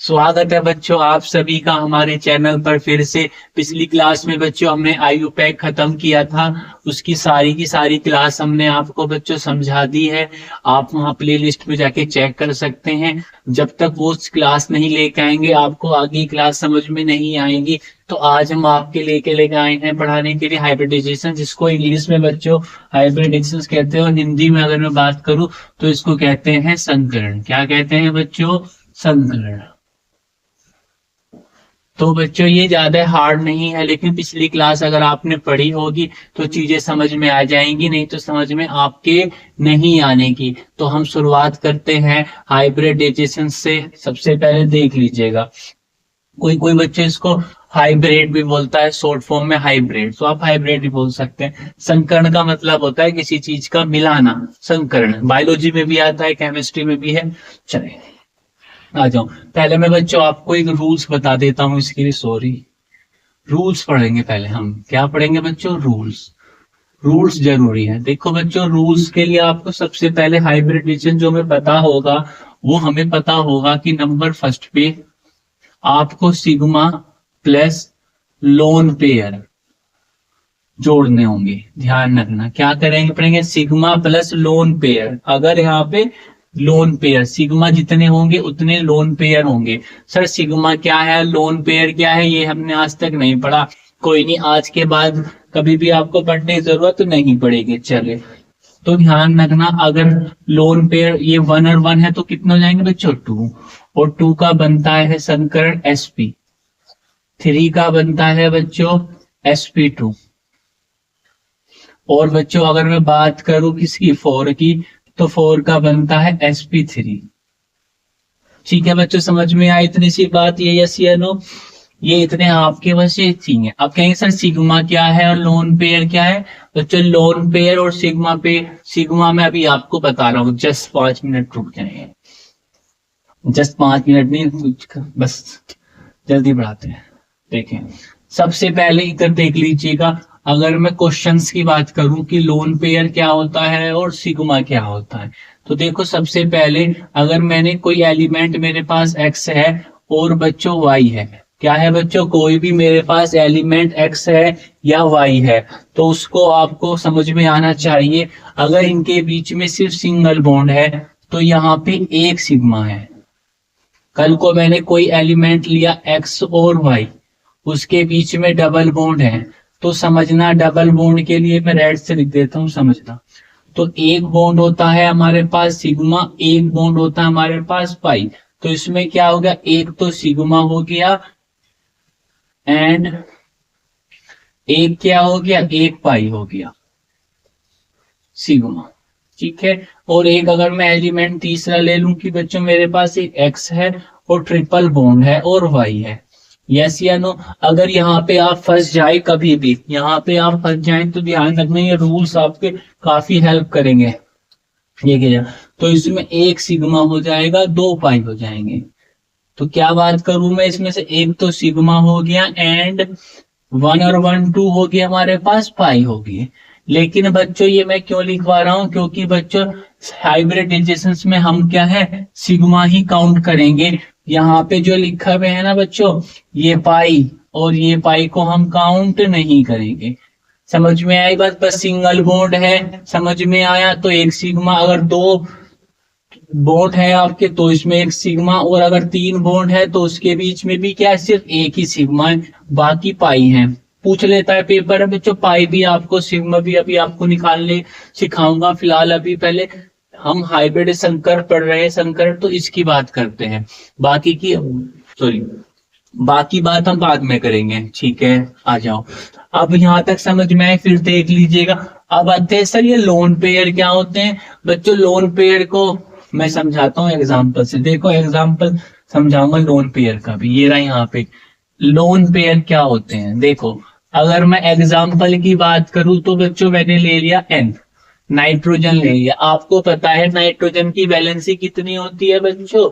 स्वागत है बच्चों आप सभी का हमारे चैनल पर फिर से। पिछली क्लास में बच्चों हमने आईयूपैक खत्म किया था। उसकी सारी की सारी क्लास हमने आपको बच्चों समझा दी है। आप वहां प्ले लिस्ट में जाके चेक कर सकते हैं। जब तक वो क्लास नहीं लेके आएंगे आपको आगे क्लास समझ में नहीं आएगी। तो आज हम आपके लेके आए हैं पढ़ाने के लिए हाइब्रिडाइजेशन, जिसको इंग्लिश में बच्चों हाइब्रिडाइजेशन कहते हैं और हिंदी में अगर मैं बात करूं तो इसको कहते हैं संकरण। क्या कहते हैं बच्चों? संकरण। तो बच्चों ये ज्यादा हार्ड नहीं है, लेकिन पिछली क्लास अगर आपने पढ़ी होगी तो चीजें समझ में आ जाएंगी, नहीं तो समझ में आपके नहीं आने की। तो हम शुरुआत करते हैं हाइब्रिडाइजेशन से। सबसे पहले देख लीजिएगा, कोई कोई बच्चे इसको हाइब्रिड भी बोलता है, शॉर्ट फॉर्म में हाइब्रिड, तो आप हाइब्रिड भी बोल सकते हैं। संकरण का मतलब होता है किसी चीज का मिलाना। संकरण बायोलॉजी में भी आता है, केमिस्ट्री में भी है। चले आ जाओ। पहले मैं बच्चों आपको एक रूल्स बता देता हूँ, इसके लिए सॉरी। रूल्स पढ़ेंगे पहले हम। क्या पढ़ेंगे बच्चों? रूल्स। रूल्स जरूरी है। देखो बच्चों, रूल्स के लिए आपको सबसे पहले हाइब्रिडाइजेशन जो हमें पता होगा वो हमें पता होगा कि नंबर फर्स्ट पे आपको सिग्मा प्लस लोन पेयर जोड़ने होंगे। ध्यान रखना क्या करेंगे, पढ़ेंगे सिग्मा प्लस लोन पेयर। अगर यहाँ पे लोन पेयर सिग्मा जितने होंगे उतने लोन पेयर होंगे। सर सिग्मा क्या है, लोन पेयर क्या है, ये हमने आज तक नहीं पढ़ा। कोई नहीं, आज के बाद कभी भी आपको पढ़ने की जरूरत नहीं पड़ेगी। चले तो ध्यान रखना, अगर लोन पेयर ये 1 और 1 है तो कितने हो जाएंगे बच्चों? 2। और 2 का बनता है संकरण sp। 3 का बनता है बच्चों sp2। और बच्चों अगर मैं बात करूं किसकी, 4 की, तो 4 का बनता है sp3। ठीक है बच्चों, समझ में आया इतनी सी बात? ये यस या नो? ये इतने आपके बस ये चाहिए। अब कहेंगे सर सिग्मा क्या है और लोन पेयर क्या है? बच्चों लोन पेयर और सिग्मा सिग्मा मैं अभी आपको बता रहा हूँ। जस्ट 5 मिनट रुक जाएंगे। जस्ट 5 मिनट नहीं, बस जल्दी बढ़ाते हैं। देखें सबसे पहले इधर देख लीजिएगा, अगर मैं क्वेश्चंस की बात करूं कि लोन पेयर क्या होता है और सिग्मा क्या होता है, तो देखो सबसे पहले अगर मैंने कोई एलिमेंट मेरे पास x है और बच्चों y है। क्या है बच्चों? कोई भी मेरे पास एलिमेंट x है या y है, तो उसको आपको समझ में आना चाहिए। अगर इनके बीच में सिर्फ सिंगल बॉन्ड है तो यहाँ पे एक सिग्मा है। कल को मैंने कोई एलिमेंट लिया x और y, उसके बीच में डबल बॉन्ड है, तो समझना डबल बॉन्ड के लिए मैं रेड से लिख देता हूं, समझना। तो एक बॉन्ड होता है हमारे पास सिग्मा, एक बॉन्ड होता है हमारे पास पाई। तो इसमें क्या हो गया, एक तो सिग्मा हो गया एंड एक क्या हो गया, एक पाई हो गया सिग्मा। ठीक है, और एक अगर मैं एलिमेंट तीसरा ले लूं कि बच्चों मेरे पास एक एक्स है और ट्रिपल बॉन्ड है और वाई है। यस या नो? अगर यहाँ पे आप फंस जाए, कभी भी यहाँ पे आप फंस जाए तो ध्यान रखना ये रूल्स आपके काफी हेल्प करेंगे। ये क्या, तो इसमें एक सिग्मा हो जाएगा, 2 पाई हो जाएंगे। तो क्या बात करूं मैं इसमें से, एक तो सिग्मा हो गया एंड 1 और 1 2 हो गया हमारे पास, पाई हो गई। लेकिन बच्चों ये मैं क्यों लिखवा रहा हूं, क्योंकि बच्चों हाइब्रिडाइजेशन में हम क्या है, सिग्मा ही काउंट करेंगे। यहाँ पे जो लिखा हुआ है ना बच्चों, ये पाई और ये पाई को हम काउंट नहीं करेंगे। समझ में आई बात? बस सिंगल बॉन्ड है, समझ में आया? तो एक सिग्मा, अगर 2 बॉन्ड है आपके तो इसमें एक सिग्मा, और अगर 3 बॉन्ड है तो उसके बीच में भी क्या है, सिर्फ एक ही सिग्मा है, बाकी पाई है। पूछ लेता है पेपर में बच्चों पाई भी आपको, सिग्मा भी अभी आपको निकालने सिखाऊंगा। फिलहाल अभी पहले हम हाइब्रिड संकर पढ़ रहे हैं, संकर, तो इसकी बात करते हैं। बाकी की सॉरी बाकी बात हम बाद में करेंगे। ठीक है, आ जाओ। अब यहाँ तक समझ में आए, फिर देख लीजिएगा। अब आते हैं सर ये लोन पेयर क्या होते हैं। बच्चों लोन पेयर को मैं समझाता हूँ एग्जाम्पल से। देखो एग्जाम्पल समझाऊंगा लोन पेयर का भी। ये रहा यहाँ पे लोन पेयर क्या होते हैं। देखो अगर मैं एग्जाम्पल की बात करूं तो बच्चों मैंने ले लिया N, नाइट्रोजन ले लिया। आपको पता है नाइट्रोजन की वैलेंसी कितनी होती है बच्चों?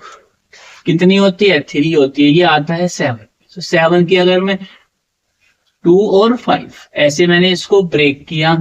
कितनी होती है? 3 होती है। ये आता है 7। तो 7 की अगर मैं 2 और 5 ऐसे मैंने इसको ब्रेक किया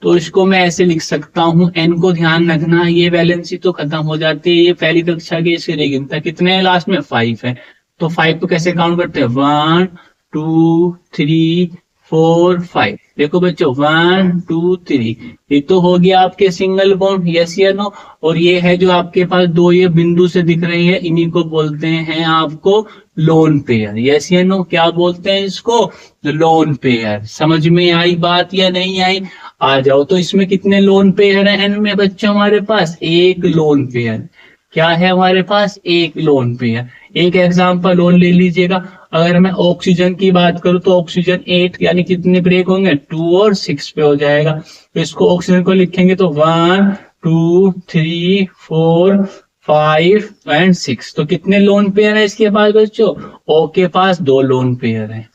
तो इसको मैं ऐसे लिख सकता हूं। N को ध्यान रखना, ये वैलेंसी तो खत्म हो जाती है, ये पहली कक्षा के इसके गिनता कितने है, लास्ट में 5 है। तो 5 को कैसे काउंट करते हैं, 1 2 3 4 5। देखो बच्चों 1 2 3, ये तो हो गया आपके सिंगल बॉन्ड, यस या नो। और ये है जो आपके पास दो ये बिंदु से दिख रही है, इन्हीं को बोलते हैं आपको लोन पेयर, यस या नो। क्या बोलते हैं इसको, लोन पेयर। समझ में आई बात या नहीं आई, आ जाओ। तो इसमें कितने लोन पेयर हैं एन में बच्चों, हमारे पास एक लोन पेयर। क्या है हमारे पास, एक लोन पेयर। एक एग्जांपल और ले लीजिएगा, अगर मैं ऑक्सीजन की बात करूं तो ऑक्सीजन 8 यानी कितने ब्रेक होंगे, 2 और 6 पे हो जाएगा। तो इसको ऑक्सीजन को लिखेंगे तो 1 2 3 4 5 एंड 6। तो कितने लोन पेयर है इसके पास बच्चों, ओ के पास 2 लोन पेयर है,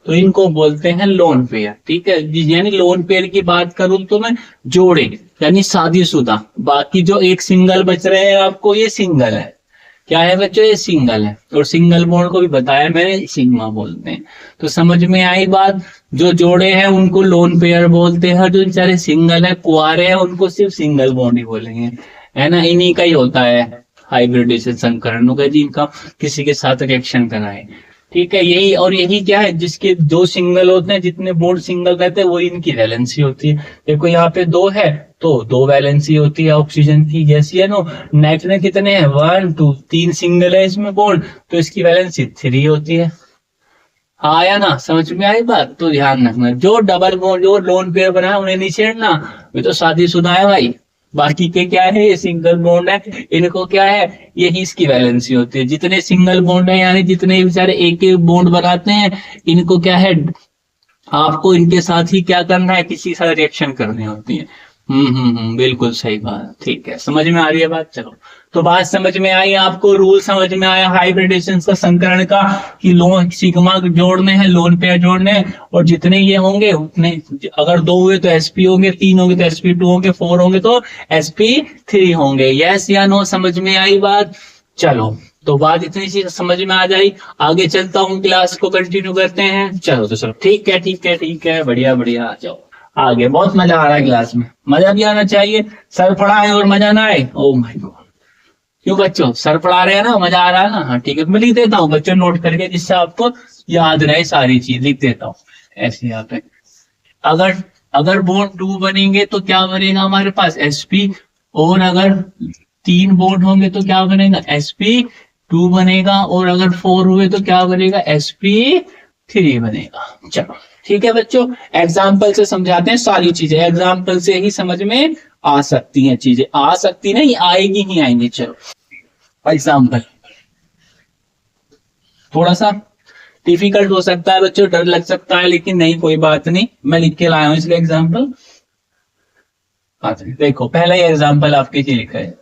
तो इनको बोलते हैं लोन पेयर। ठीक है, यानी लोन पेयर की बात करूं तो मैं जोड़े यानी शादीशुदा। बाकी जो एक सिंगल बच रहे हैं आपको, ये सिंगल है। क्या है बच्चों, ये सिंगल है। और सिंगल बॉन्ड को भी बताया मैंने, सिग्मा बोलते हैं। तो समझ में आई बात, जो जोड़े हैं उनको लोन पेयर बोलते हैं, जो बेचारे सिंगल है कुआरे हैं उनको सिर्फ सिंगल बॉन्ड ही बोलेंगे, है ना। इन्हीं का ही होता है हाइब्रिडेशन, संकरणों का, जिनका किसी के साथ रिएक्शन कराए। ठीक है, यही और यही क्या है, जिसके दो सिंगल होते हैं, जितने बॉन्ड सिंगल रहते हैं वो इनकी वैलेंसी होती है। देखो यहाँ पे 2 है तो 2 वैलेंसी होती है ऑक्सीजन की, यस या नो। नाइट्रोजन कितने हैं, 1 2, 3 सिंगल है इसमें बॉन्ड, तो इसकी वैलेंसी 3 होती है। आया ना, समझ में आई बात। तो ध्यान रखना, जो डबल बॉन्ड जो लोन पेयर बना है उन्हें नहीं छेड़ना, वे तो शादीशुदा है भाई। बाकी के क्या है, ये सिंगल बॉन्ड है, इनको क्या है, यही इसकी वैलेंसी होती है। जितने सिंगल बॉन्ड है यानी जितने बेचारे एक एक बॉन्ड बनाते हैं, इनको क्या है, आपको इनके साथ ही क्या करना है, किसी के साथ रिएक्शन करनी होती है। बिल्कुल सही बात। ठीक है, समझ में आ रही है बात। चलो, तो बात समझ में आई आपको, रूल समझ में आया हाइब्रिडेशन का, संकरण का, कि लोन सिग्मा जोड़ने हैं, लोन पेयर जोड़ने हैं, और जितने ये होंगे उतने, अगर 2 हुए तो sp होंगे, 3 होंगे तो sp2 होंगे, 4 होंगे तो sp3 होंगे। यस या नो, समझ में आई बात। चलो, तो बात इतनी सी समझ में आ जाए, आगे चलता हूँ, क्लास को कंटिन्यू करते हैं। चलो तो चलो, ठीक है ठीक है ठीक है, बढ़िया बढ़िया, आ जाओ आगे। बहुत मजा आ रहा है क्लास में, मजा भी आना चाहिए। सर पढ़ाए और मजा ना आए, ओ माय गॉड। क्यों बच्चों, सर पढ़ा रहे हैं ना, मजा आ रहा है ना। हाँ ठीक है, मैं लिख देता हूँ बच्चों नोट करके, जिससे आपको याद रहे सारी चीज, लिख देता हूँ ऐसे यहाँ पे। अगर अगर बॉन्ड 2 बनेंगे तो क्या बनेगा हमारे पास, sp। और अगर 3 बॉन्ड होंगे तो क्या बनेगा, sp2 बनेगा। और अगर 4 हुए तो क्या बनेगा, sp3 बनेगा। चलो ठीक है बच्चों, एग्जाम्पल से समझाते हैं सारी चीजें, एग्जाम्पल से ही समझ में आ सकती हैं चीजें, आ सकती नहीं, आएगी ही आएंगी। चलो एग्जाम्पल, थोड़ा सा डिफिकल्ट हो सकता है बच्चों, डर लग सकता है, लेकिन नहीं कोई बात नहीं, मैं लिख के लाया हूं इसलिए एग्जाम्पल। देखो पहला ही एग्जाम्पल आपके लिए लिखा है,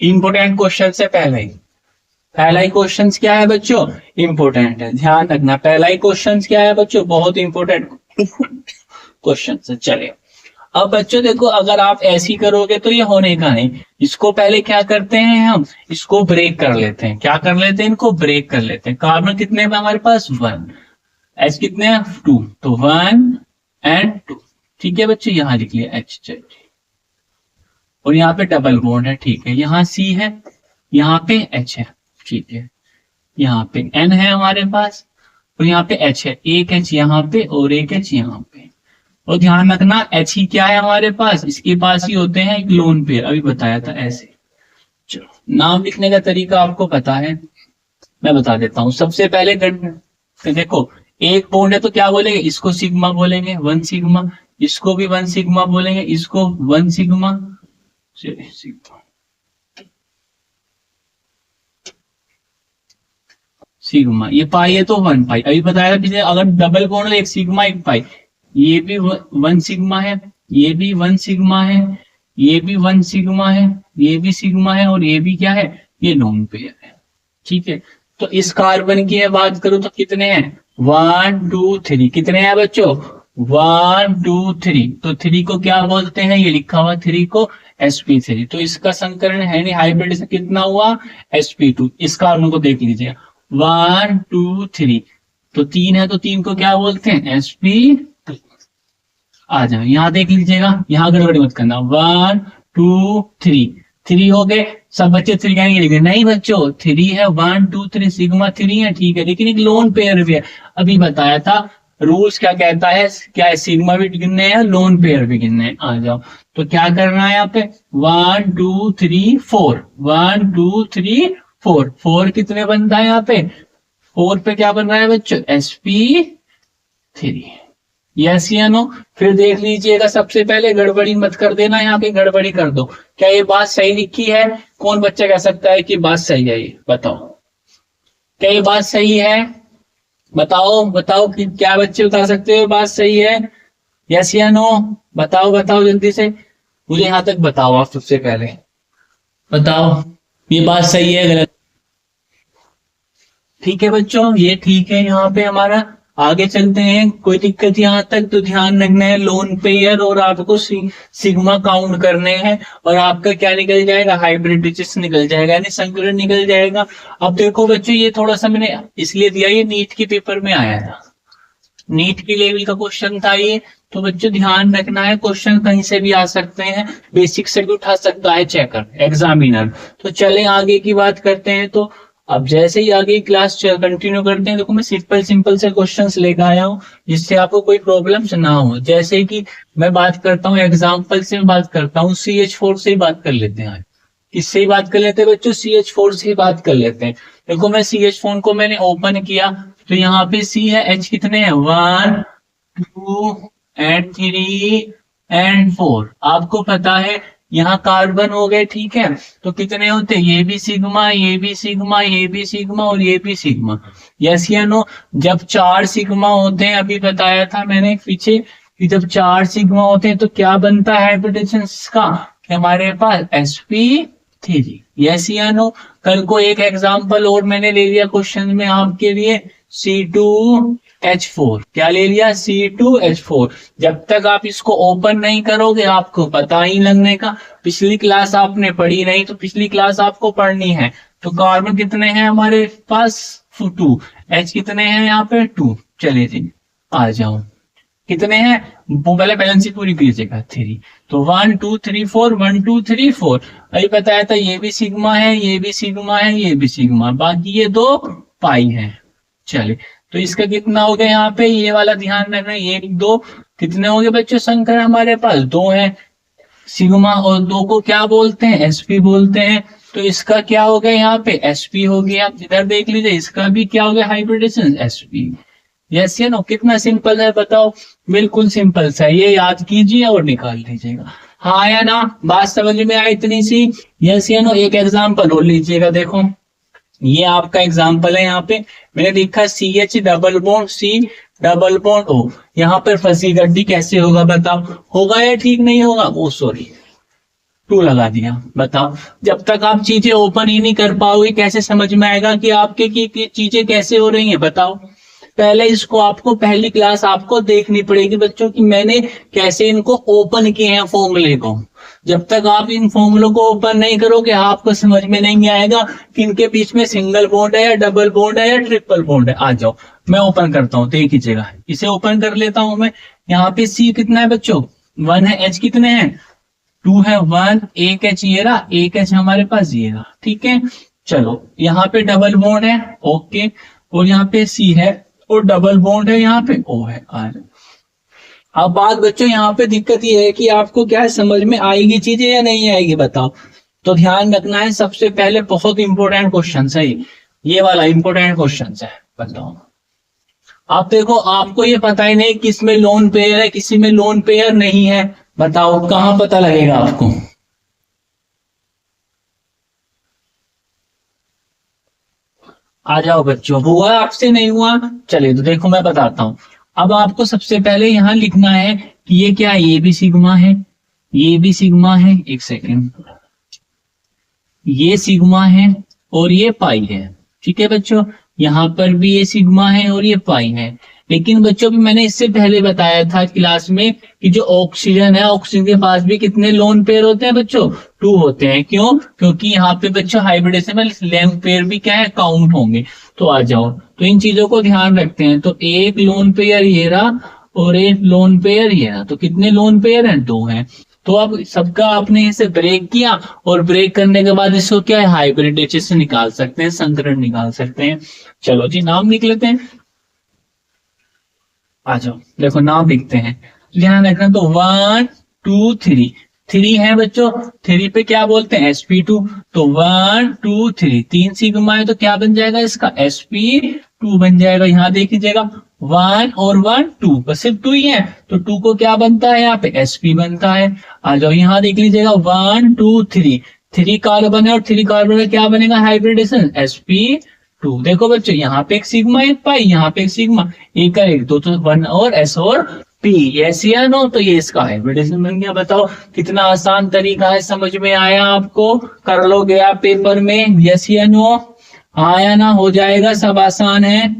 इंपोर्टेंट क्वेश्चन से पहला ही क्वेश्चन क्या है बच्चों, इंपोर्टेंट है, ध्यान रखना। पहला ही क्वेश्चन क्या है बच्चों, बहुत इंपोर्टेंट क्वेश्चन है। चलिए अब बच्चों देखो, अगर आप ऐसी करोगे तो ये होने का नहीं। इसको पहले क्या करते हैं, हम इसको ब्रेक कर लेते हैं। क्या कर लेते हैं, इनको ब्रेक कर लेते हैं। कार्बन कितने हैं हमारे पास, 1, एच कितने हैं, 2, तो 1 एंड 2। ठीक है बच्चों, यहां लिख लिया एच, और यहाँ पे डबल बॉन्ड है। ठीक है, यहाँ सी है, यहाँ पे एच है। ठीक है, यहाँ पे एन है हमारे पास, और यहाँ पे एच है, एक एच यहाँ पे और एक एच यहाँ पे। और ध्यान रखना एच ही क्या है हमारे पास, इसके पास ही होते हैं एक लोन पेयर, अभी बताया था ऐसे। चलो, नाम लिखने का तरीका आपको पता है, मैं बता देता हूँ। सबसे पहले देखो, एक बॉन्ड है तो क्या बोलेंगे, इसको सिग्मा बोलेंगे, 1 सिग्मा। इसको भी 1 सिग्मा बोलेंगे, इसको 1 सिग्मा, सिग्मा। ये पाई है तो 1 पाई, अभी बताया था। अगर डबल बॉन्ड है, एक सिग्मा एक पाई। ये भी 1 सिग्मा है, ये भी 1 सिग्मा है, ये भी 1 सिग्मा है, ये भी सिग्मा है, और ये भी क्या है, ये लोन पेयर है। ठीक है, तो इस कार्बन की बात करूं तो कितने हैं, 1 2 3। कितने हैं बच्चों, 1 2 3। तो 3 को क्या बोलते हैं, ये लिखा हुआ 3 को sp3। तो इसका संकरण है नहीं, हाइब्रिड से कितना हुआ, sp2। इस कार्बन को देख लीजिए, 1 2 3, तो 3 है तो 3 को क्या बोलते हैं, sp2। आ जाओ, यहाँ देख लीजिएगा, यहाँ गड़बड़ी मत करना। 1 2 3, 3 हो गए। सब बच्चे 3 कहेंगे, लेकिन नहीं बच्चों 3 है, 1 2 3 सिग्मा 3 है, ठीक है, लेकिन एक लोन पेयर भी है। अभी बताया था रूल्स क्या कहता है, क्या है, सिग्मा भी गिनने हैं, लोन पेयर भी गिनने हैं। आ जाओ, तो क्या करना है यहाँ पे, 1 2 3 4, 1 2 3 4, 4 कितने बनता है यहाँ पे, 4 पे क्या बन रहा है बच्चों, sp3, यस या नो। फिर देख लीजिएगा, सबसे पहले गड़बड़ी मत कर देना, यहाँ पे गड़बड़ी कर दो। क्या ये बात सही लिखी है? कौन बच्चा कह सकता है कि बात सही है, ये बताओ, क्या ये बात सही है? बताओ बताओ कि क्या बच्चे बता सकते हो बात सही है, यस या नो? बताओ बताओ जल्दी से, मुझे यहां तक बताओ, आप सबसे पहले बताओ ये बात सही है गलत? ठीक है बच्चों, ये ठीक है। यहाँ पे हमारा आगे चलते हैं, कोई दिक्कत यहाँ तक? तो ध्यान रखना है लोन पेयर, और आपको सिग्मा काउंट करने हैं, और आपका क्या निकल जाएगा, हाइब्रिड निकल जाएगा, यानी संकलन निकल जाएगा। अब देखो बच्चों, ये थोड़ा सा मैंने इसलिए दिया, ये नीट के पेपर में आया था, नीट के लेवल का क्वेश्चन था ये। तो बच्चों ध्यान रखना है, क्वेश्चन कहीं से भी आ सकते हैं, बेसिक से भी उठा सकता है चेकर, एग्जामिनर। तो चले आगे की बात करते हैं। तो अब जैसे ही आगे क्लास कंटिन्यू करते हैं, देखो मैं सिंपल से क्वेश्चंस लेकर आया हूँ, जिससे आपको कोई प्रॉब्लम्स ना हो। जैसे कि मैं बात करता हूँ, एग्जाम्पल से बात करता हूँ, CH4 से ही बात कर लेते हैं। किससे ही बात कर लेते हैं बच्चों, CH4 से ही बात कर लेते हैं। देखो मैं CH4 को मैंने ओपन किया, तो यहाँ पे C है, H कितने हैं, 1 2 एंड 3 एंड 4। आपको पता है यहाँ कार्बन हो गए, ठीक है, तो कितने होते हैं, ये भी सिग्मा, ये भी सिग्मा, ये भी सिग्मा, और ये भी सिग्मा, यस या नो? जब 4 सिग्मा होते हैं, अभी बताया था मैंने पीछे कि जब 4 सिग्मा होते हैं तो क्या बनता है हाइब्रिडेशन का, हमारे पास sp3, यस या नो? कल को एक एग्जांपल और मैंने ले लिया क्वेश्चन में आपके लिए, C2H4, क्या ले लिया, C2H4। जब तक आप इसको ओपन नहीं करोगे आपको पता ही लगने का, पिछली क्लास आपने पढ़ी नहीं, तो पिछली क्लास आपको पढ़नी है। तो कार्बन कितने हैं हमारे पास, 2, H कितने हैं यहाँ पे, 2। चलिए जी आ जाओ, कितने हैं, पहले बैलेंस पूरी कीजिएगा, 3। तो 1 2 3 4, 1 2 3 4। अभी बताया था ये भी सिग्मा है, ये भी सिग्मा है, ये भी सिग्मा, बाकी ये 2 पाई है। चलिए, तो इसका कितना हो गया यहाँ पे, ये वाला ध्यान रखना, 1 2 कितने हो गए बच्चों, संख्या हमारे पास 2 है। सिग्मा और 2 को क्या बोलते हैं, sp बोलते हैं। तो इसका क्या हो गया यहाँ पे, sp हो गया। इधर देख लीजिए, इसका भी क्या हो गया, हाइब्रिडेशन, sp, यस या नो? कितना सिंपल है बताओ, बिल्कुल सिंपल सा, ये याद कीजिए और निकाल लीजिएगा, हाँ या ना? बात समझ में आई इतनी सी, यस या नो? एक एग्जांपल और लीजिएगा, देखो ये आपका एग्जांपल है, यहाँ पे मैंने लिखा CH double bond C double bond O। यहाँ पर फंसी गड्डी कैसे होगा बताओ, होगा या ठीक नहीं होगा, ओ सॉरी 2 लगा दिया। बताओ, जब तक आप चीजें ओपन ही नहीं कर पाओगे कैसे समझ में आएगा कि आपके की चीजें कैसे हो रही हैं, बताओ। पहले इसको आपको, पहली क्लास आपको देखनी पड़ेगी बच्चों की मैंने कैसे इनको ओपन किए हैं फॉर्मूले को। जब तक आप इन फॉर्मूलों को ओपन नहीं करोगे आपको समझ में नहीं आएगा कि इनके बीच में सिंगल बॉन्ड है या डबल बॉन्ड है या ट्रिपल बॉन्ड है। आ जाओ मैं ओपन करता हूँ, देख लीजिएगा, इसे ओपन कर लेता हूं मैं। यहाँ पे C कितना है बच्चों, 1 है, H कितने हैं, 2 है, 1 एक H ये रहा, एक H हमारे पास ये रहा, ठीक है। चलो यहाँ पे डबल बॉन्ड है, ओके, और यहाँ पे C है और डबल बॉन्ड है, यहाँ पे O है। अब बात बच्चों यहाँ पे दिक्कत ये है कि आपको क्या है, समझ में आएगी चीजें या नहीं आएगी बताओ। तो ध्यान रखना है, सबसे पहले बहुत इंपॉर्टेंट क्वेश्चन है ये वाला, इंपॉर्टेंट क्वेश्चन है, बताओ। आप देखो, आपको ये पता ही नहीं किस में लोन पेयर है, किसी में लोन पेयर नहीं है, बताओ कहां पता लगेगा आपको। आ जाओ बच्चों, हुआ आपसे नहीं हुआ, चलिए तो देखो मैं बताता हूं। अब आपको सबसे पहले यहां लिखना है कि ये क्या है, ये भी सिग्मा है, ये भी सिग्मा है, एक सेकेंड, ये सिग्मा है और ये पाई है, ठीक है बच्चों। यहाँ पर भी ये सिग्मा है और ये पाई है। लेकिन बच्चों भी मैंने इससे पहले बताया था क्लास में कि जो ऑक्सीजन है, ऑक्सीजन के पास भी कितने लोन पेयर होते हैं बच्चों, 2 होते हैं। क्यों, क्योंकि यहाँ पे बच्चों हाइब्रिडेशन में लेंथ पेयर भी क्या है, काउंट होंगे। तो आ जाओ, तो इन चीजों को ध्यान रखते हैं। तो एक लोन पेयर ये रहा और एक लोन पेयर ही है ना, तो कितने लोन पेयर हैं? 2 हैं। तो अब सबका आपने इसे ब्रेक किया और ब्रेक करने के बाद इसको क्या है, हाइब्रिडेशन निकाल सकते हैं, संकरण निकाल सकते हैं। चलो जी नाम लिख लेते हैं। आ जाओ देखो नाम लिखते हैं, ध्यान रखना। तो 1 2 3, 3 है बच्चों, 3 पे क्या बोलते हैं, sp2। तो 1 2 3, 3 सिग्मा है तो क्या बन जाएगा इसका, sp2 बन जाएगा। यहाँ देख लीजिएगा 1 और 1 2, बस सिर्फ 2 ही है, तो 2 को क्या बनता है यहाँ पे, sp बनता है। आ जाओ यहाँ देख लीजिएगा 1 2 3, 3 कार्बन है और 3 कार्बन का क्या बनेगा, हाइब्रिडेशन sp2। देखो बच्चों यहाँ पे एक सिग्मा एक पाई, यहाँ पे एक सिग्मा, एक का एक, दो तो 1 और s और p, यस या नो, तो ये इसका हाइब्रिडेशन बन गया। बताओ कितना आसान तरीका है, समझ में आया आपको, कर लोगे आप पेपर में, यस या नो, हाँ या ना, हो जाएगा, सब आसान है।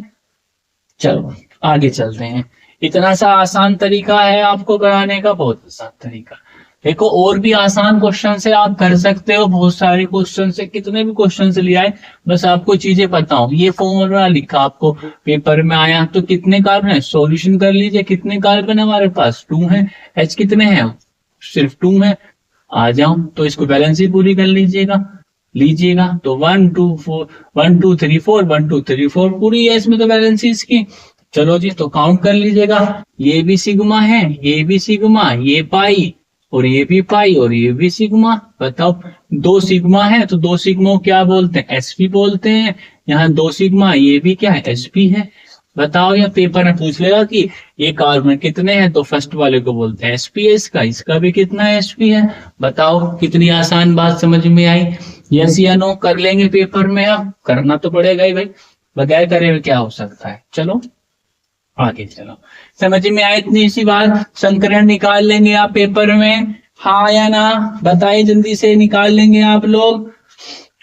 चलो आगे चलते हैं। इतना सा आसान तरीका है आपको कराने का, बहुत आसान तरीका। देखो और भी आसान क्वेश्चन से आप कर सकते हो, बहुत सारे क्वेश्चन से, कितने भी क्वेश्चन से ले आए, बस आपको चीजें बताओ। ये फॉर्मूला लिखा आपको पेपर में आया, तो कितने कार्बन है, सॉल्यूशन कर लीजिए, कितने कार्बन हमारे पास, 2 है, H कितने हैं, सिर्फ 2 है। आ जाओ तो इसको बैलेंस ही पूरी कर लीजिएगा। तो 1 2 4 1 2 3 4 1 2 3 4 पूरी है इसमें तो बैलेंस इसकी। चलो जी तो काउंट कर लीजिएगा, ये भी सिग्मा है, ये भी सिग्मा, ये पाई और ये भी पाई और ये भी सिग्मा। बताओ 2 सिग्मा है तो 2 सिग्मा क्या बोलते हैं, sp बोलते हैं। यहाँ 2 सिग्मा, ये भी क्या है, sp है। बताओ या पेपर में पूछ लेगा कि ये कार्बन कितने हैं, तो फर्स्ट वाले को बोलते हैं sp है, इसका भी कितना है, sp है। बताओ कितनी आसान बात समझ में आई, यस या नो, कर लेंगे पेपर में, अब करना तो पड़ेगा ही भाई, बगैर करे हुए क्या हो सकता है। चलो आगे चलो, समझ में आए इतनी सी बात, संकरण निकाल लेंगे आप पेपर में, हाँ या ना, बताइए जल्दी से, निकाल लेंगे आप लोग।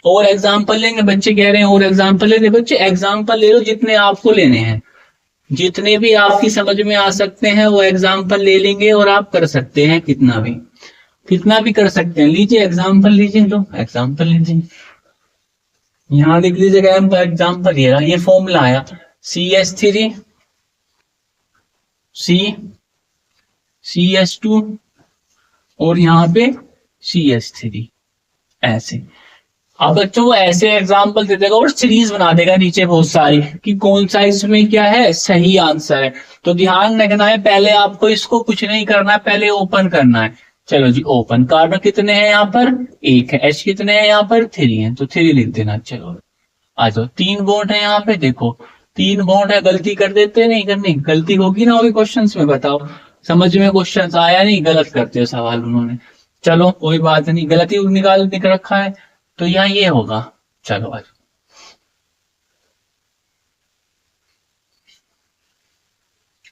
और एग्जाम्पल लेंगे, बच्चे कह रहे हैं और एग्जाम्पल ले, बच्चे एग्जाम्पल ले लो जितने आपको लेने हैं, जितने भी आपकी समझ में आ सकते हैं वो एग्जाम्पल ले लेंगे, और आप कर सकते हैं कितना भी कर सकते हैं। लीजिए एग्जाम्पल लीजिए, तो एग्जाम्पल लीजिए, यहाँ लिख लीजिएगा एग्जाम्पल, ये फॉर्मूला आया CH3 CH2 और यहाँ पे CH3, ऐसे। अब बच्चों को ऐसे एग्जाम्पल दे देगा और सीरीज बना देगा नीचे बहुत सारी, कि कौन सा इसमें क्या है, सही आंसर है। तो ध्यान रखना है, पहले आपको इसको कुछ नहीं करना है, पहले ओपन करना है। चलो जी ओपन, कार्बन कितने हैं यहाँ पर, 1 है, H कितने हैं यहाँ पर, 3 है, तो 3 लिख देना। चलो आ जाओ, 3 बॉन्ड है यहाँ पे, देखो 3 बॉन्ड है, गलती कर देते, नहीं करनी, गलती होगी ना होगी क्वेश्चंस में, बताओ समझ में क्वेश्चंस आया नहीं, गलत करते हो सवाल उन्होंने। चलो कोई बात नहीं, गलती निकाल रखा है, तो यहाँ ये होगा। चलो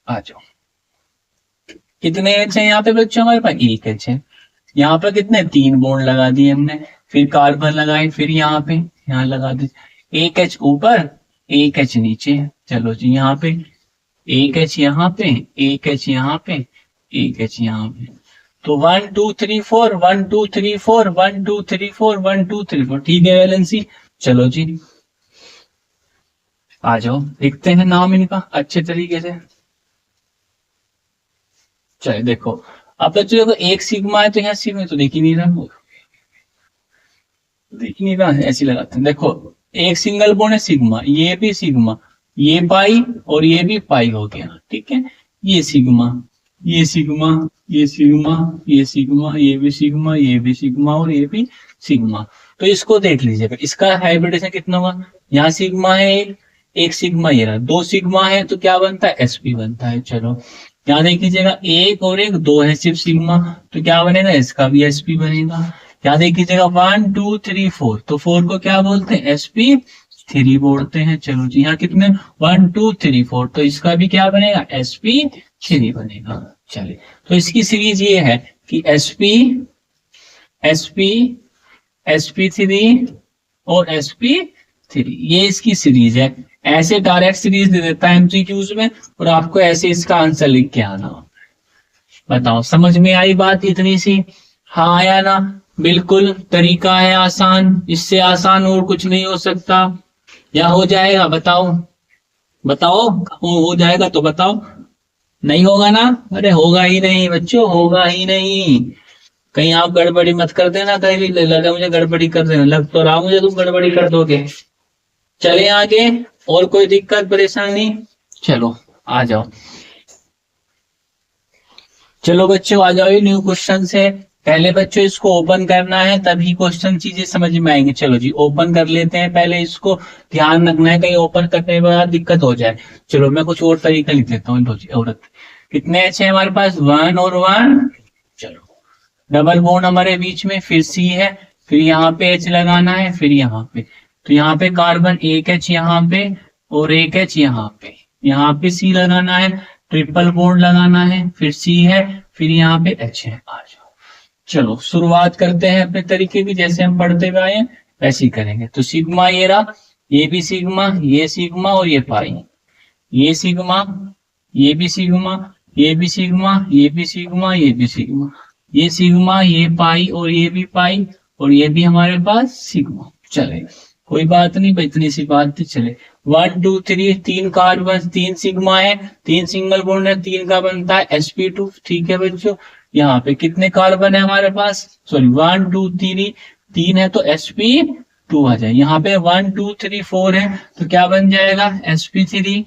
आ जाओ, कितने एच है यहाँ पे बच्चों, हमारे पास 1 एच है। यहाँ पर कितने, 3 बॉन्ड लगा दिए हमने, फिर कार्बन लगाए, फिर यहाँ पे यहाँ लगा दी, 1 एच ऊपर 1 एच नीचे। चलो जी यहाँ पे 1 एच यहाँ पे, 1 एच यहाँ पे, 1 एच यहाँ पे, तो 1 2 3 4 1 2 3 4 1 2 3 4 1 2 3 4, ठीक है वैलेंसी। चलो जी आ जाओ, लिखते हैं नाम इनका अच्छे तरीके से। चलो देखो, अब बच्चों देखो एक सिग्मा है तो यहाँ सिग्मा तो देख ही नहीं रहा, ऐसे लगाते हैं। देखो एक सिंगल बॉन्ड है सिग्मा, ये भी सिग्मा, ये पाई और ये भी पाई हो गया, ठीक है। ये सिग्मा, ये सिग्मा, ये सिग्मा, ये सिग्मा, ये भी सिग्मा, ये भी सिग्मा और ये भी सिग्मा। तो इसको देख लीजिएगा, इसका हाइब्रिडेशन कितना होगा, यहाँ सिग्मा है एक सिग्मा ये रहा, 2 सिग्मा है तो क्या बनता है, sp बनता है। चलो यहाँ देख लीजिएगा, 1 और 1 2 है सिर्फ सिग्मा, तो क्या बनेगा, इसका भी sp बनेगा। यहाँ देख लीजिएगा 1 2 3 4, तो 4 को क्या बोलते हैं, sp3 बोलते हैं। चलो जी यहाँ कितने, 1 2 3 4, तो इसका भी क्या बनेगा, sp3 बनेगा। चलिए तो इसकी सीरीज ये है कि sp3 और sp3, ये इसकी सीरीज है। ऐसे डायरेक्ट सीरीज दे देता है एमसीक्यूज में, और आपको ऐसे इसका आंसर लिख के आना। बताओ समझ में आई बात इतनी सी, हाँ या ना, बिल्कुल तरीका है आसान, इससे आसान और कुछ नहीं हो सकता, या हो जाएगा, बताओ हो जाएगा तो बताओ, नहीं होगा ना? अरे होगा ही नहीं बच्चों, होगा ही नहीं। कहीं आप गड़बड़ी मत कर देना, कहीं भी लगा मुझे गड़बड़ी कर देना, लग तो रहा मुझे तुम गड़बड़ी कर दोगे। चले आगे, और कोई दिक्कत परेशानी? चलो आ जाओ। चलो बच्चों आ जाओ, ये न्यू क्वेश्चन है। पहले बच्चों इसको ओपन करना है, तभी क्वेश्चन चीजें समझ में आएंगे। चलो जी ओपन कर लेते हैं पहले इसको। ध्यान रखना है कहीं ओपन करने के बाद दिक्कत हो जाए। चलो मैं कुछ और तरीका लिख देता हूँ। लो जी औरत, कितने एच है हमारे पास? 1 और 1। चलो डबल बॉन्ड हमारे बीच में, फिर सी है, फिर यहाँ पे एच लगाना है, फिर यहाँ पे। तो यहाँ पे कार्बन एक एच यहाँ पे और एक एच यहाँ पे सी लगाना है, ट्रिपल बॉन्ड लगाना है, फिर सी है, फिर यहाँ पे एच है। आ जाओ। चलो शुरुआत करते हैं अपने तरीके की, जैसे हम पढ़ते हुए आए हैं वैसे ही करेंगे। तो सिग्मा ये रहा, ये भी सिग्मा, ये सिग्मा और ये पाई। ये सिग्मा, ये भी सिग्मा, ये भी सिग्मा, ये भी सिग्मा, ये भी सिग्मा, ये सिग्मा, ये पाई और ये भी पाई, और ये भी हमारे पास सिग्मा। चले कोई बात नहीं भाई, इतनी सी बात चले। 1 2 3 3 कार्बन, 3 सिग्मा है, 3 सिंगल बॉन्ड है, 3 का बनता है sp2। ठीक है बच्चों, यहाँ पे कितने कार्बन है हमारे पास? सॉरी 1 2 3, 3 है तो sp2 आ जाए। यहाँ पे 1 2 3 4 है तो क्या बन जाएगा? sp3।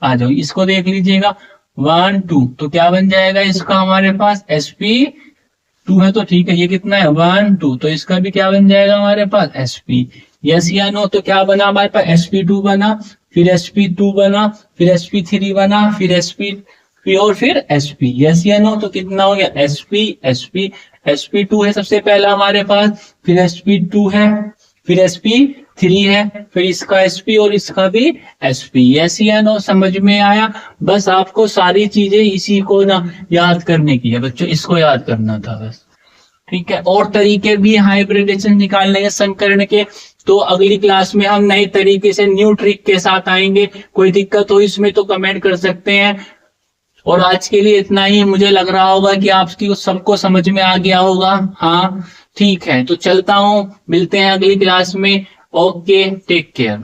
आ जाओ इसको देख लीजिएगा, 1 2 तो क्या बन जाएगा इसका हमारे पास? sp2 है तो ठीक है। ये कितना है? 1 2 तो इसका भी क्या बन जाएगा हमारे पास? sp। यस या नो? तो क्या बना हमारे पास? sp2 बना, फिर sp2 बना, फिर sp3 बना, फिर sp और फिर sp। यस या नो? तो कितना हो गया? sp2 है सबसे पहला हमारे पास, फिर sp2 है, फिर sp3 है, फिर इसका sp और इसका भी sp। यस या नो? समझ में आया? बस आपको सारी चीजें इसी को ना याद करने की है बच्चों, इसको याद करना था बस। ठीक है, और तरीके भी हाइब्रिडेशन निकालने के, संकरण के, तो अगली क्लास में हम नए तरीके से न्यू ट्रिक के साथ आएंगे। कोई दिक्कत हो इसमें तो कमेंट कर सकते हैं। और आज के लिए इतना ही। मुझे लग रहा होगा कि आपकी सबको समझ में आ गया होगा। हाँ ठीक है, तो चलता हूँ, मिलते हैं अगली क्लास में। Okay, take care.